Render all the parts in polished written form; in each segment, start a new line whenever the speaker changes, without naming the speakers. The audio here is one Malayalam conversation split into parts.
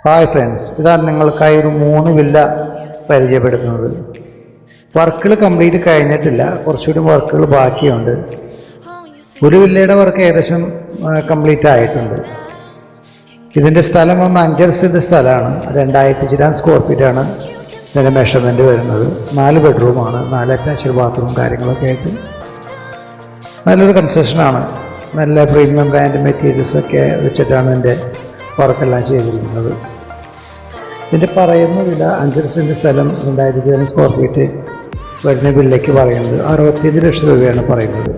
ഹായ് ഫ്രണ്ട്സ്, ഇതാണ് നിങ്ങൾക്കായി ഒരു 3 വില്ല പരിചയപ്പെടുത്തുന്നത്. വർക്കുകൾ കംപ്ലീറ്റ് കഴിഞ്ഞിട്ടില്ല, കുറച്ചുകൂടി വർക്കുകൾ ബാക്കിയുണ്ട്. ഒരു വില്ലയുടെ വർക്ക് ഏകദേശം കംപ്ലീറ്റ് ആയിട്ടുണ്ട്. ഇതിൻ്റെ സ്ഥലം 5 സെൻറ്റ് സ്ഥലമാണ്. 2000 ചില്ലാൻ സ്ക്വയർ ഫീറ്റാണ് ഇതിൻ്റെ മെഷർമെൻറ്റ് വരുന്നത്. 4 ബെഡ്റൂമാണ്, 4 അറ്റാച്ച്ഡ് ബാത്റൂം കാര്യങ്ങളൊക്കെ ആയിട്ട് നല്ലൊരു കൺസ്ട്രക്ഷനാണ്. നല്ല പ്രീമിയം ബ്രാൻഡ് മെറ്റീരിയൽസൊക്കെ വെച്ചിട്ടാണ് ഇതിൻ്റെ വർക്കെല്ലാം ചെയ്തിരിക്കുന്നത്. ഇതിൻ്റെ പറയുന്ന വില 5 സെൻറ്റ് സ്ഥലം 2000 ചില്ലാൻ സ്ക്വയർ ഫീറ്റ് വരുന്ന വില്ലയ്ക്ക് പറയുന്നത് 65 ലക്ഷം രൂപയാണ് പറയുന്നത്.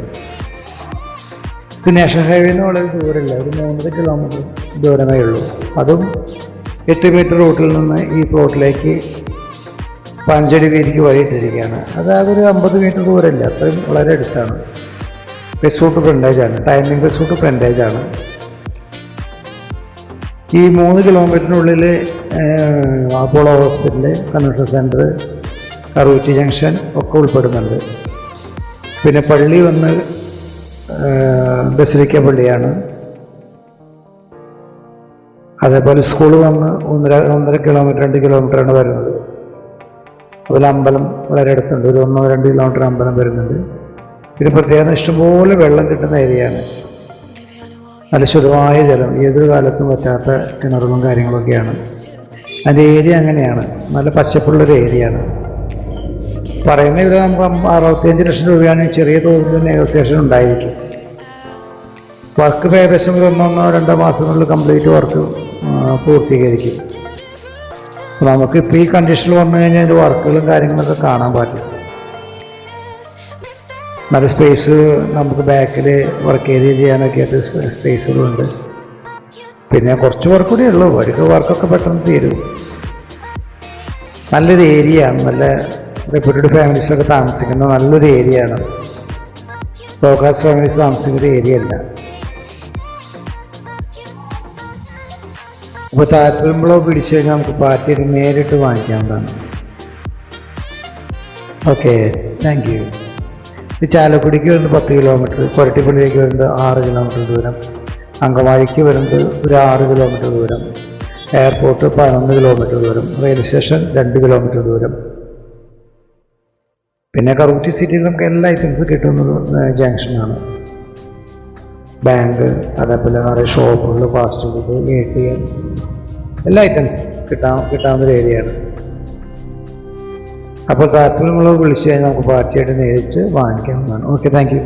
ഇത് നാഷണൽ ഹൈവേന്ന് വളരെ ദൂരമില്ല, ഒരു 3.5 കിലോമീറ്റർ ദൂരമേ ഉള്ളൂ. അതും 8 മീറ്റർ റൂട്ടിൽ നിന്ന് ഈ പ്ലോട്ടിലേക്ക് 5 അടി വീതിക്ക് വഴിയിട്ടിരിക്കുകയാണ്. അതായത് ഒരു 50 മീറ്റർ ദൂരമില്ല, അത്രയും വളരെ അടുത്താണ്. ബസ് റൂട്ട് ഫ്രണ്ടേജാണ്, ടൈമിംഗ് ബസ് റൂട്ട് ഫ്രണ്ടേജാണ്. ഈ 3 കിലോമീറ്ററിനുള്ളിൽ Apollo hospital, convention centre, Karukutty junction ഒക്കെ ഉൾപ്പെടുന്നുണ്ട്. പിന്നെ പള്ളി വന്ന് ബസിലിക്ക പള്ളിയാണ്. അതേപോലെ സ്കൂൾ വന്ന് 1.5 കിലോമീറ്റർ 2 കിലോമീറ്ററാണ് വരുന്നത്. അതുപോലെ അമ്പലം വളരെ അടുത്തുണ്ട്, ഒരു 1-2 കിലോമീറ്റർ അമ്പലം വരുന്നുണ്ട്. പിന്നെ പ്രത്യേകം ഇഷ്ടംപോലെ വെള്ളം കിട്ടുന്ന ഏരിയയാണ്. നല്ല ശുദ്ധമായ ജലം, ഏതൊരു കാലത്തും പറ്റാത്ത കിണറുകളും കാര്യങ്ങളൊക്കെയാണ്. അതിൻ്റെ ഏരിയ അങ്ങനെയാണ്, നല്ല പച്ചപ്പുള്ളൊരു ഏരിയയാണ്. പറയുന്ന ഇവിടെ നമുക്ക് 65 ലക്ഷം രൂപയാണ്. ചെറിയ തോതിൽ നെഗോസിയേഷൻ ഉണ്ടായിരിക്കും. വർക്ക് ഏകദേശം ഒരു 1-2 മാസങ്ങളിൽ കംപ്ലീറ്റ് വർക്ക് പൂർത്തീകരിക്കും. നമുക്കിപ്പോൾ ഈ കണ്ടീഷനിൽ വന്നു കഴിഞ്ഞാൽ അതിൻ്റെ വർക്കുകളും കാര്യങ്ങളൊക്കെ കാണാൻ പറ്റും. നല്ല സ്പേസ്, നമുക്ക് ബാക്കിൽ വർക്ക് ഏരിയ ചെയ്യാനൊക്കെ ആയിട്ട് സ്പേസുകളുണ്ട്. പിന്നെ കുറച്ച് വർക്ക് കൂടി ഉള്ളൂ, വർക്കൊക്കെ പെട്ടെന്ന് തീരും. നല്ലൊരു ഏരിയയാണ്, നല്ല റെപ്യൂട്ടഡ് ഫാമിലീസൊക്കെ താമസിക്കുന്ന നല്ലൊരു ഏരിയയാണ്. ലോ ക്ലാസ് ഫാമിലീസ് താമസിക്കുന്ന ഏരിയ അല്ല. അപ്പോൾ താല്പര്യമുള്ളോ പിടിച്ചു കഴിഞ്ഞാൽ നമുക്ക് പാർട്ടിയിൽ നേരിട്ട് വാങ്ങിക്കാവുന്നതാണ്. Okay, thank you. ഇത് ചാലക്കുടിക്ക് വരുന്നത് 10 കിലോമീറ്റർ, കൊരട്ടിപ്പള്ളിയിലേക്ക് വരുന്നത് 6 കിലോമീറ്റർ ദൂരം, അങ്കമാലിക്ക് വരുന്നത് ഒരു 6 കിലോമീറ്റർ ദൂരം, എയർപോർട്ട് 11 കിലോമീറ്റർ ദൂരം, റെയിൽവേ സ്റ്റേഷൻ 2 കിലോമീറ്റർ ദൂരം. പിന്നെ കറുകുറ്റി സിറ്റിയിൽ നമുക്ക് എല്ലാ ഐറ്റംസും കിട്ടുന്ന ജംഗ്ഷനാണ്. ബാങ്ക്, അതേപോലെ നിറയെ ഷോപ്പുകൾ, ഫാസ്റ്റ് ഫുഡ്, ATM, എല്ലാ ഐറ്റംസും കിട്ടാവുന്നൊരു ഏരിയയാണ്. അപ്പോൾ താല്പര്യമുള്ളവർ വിളിച്ചു കഴിഞ്ഞാൽ നമുക്ക് പാർട്ടിയായിട്ട് നേരിട്ട് വാങ്ങിക്കാവുന്നതാണ്. Okay, thank you.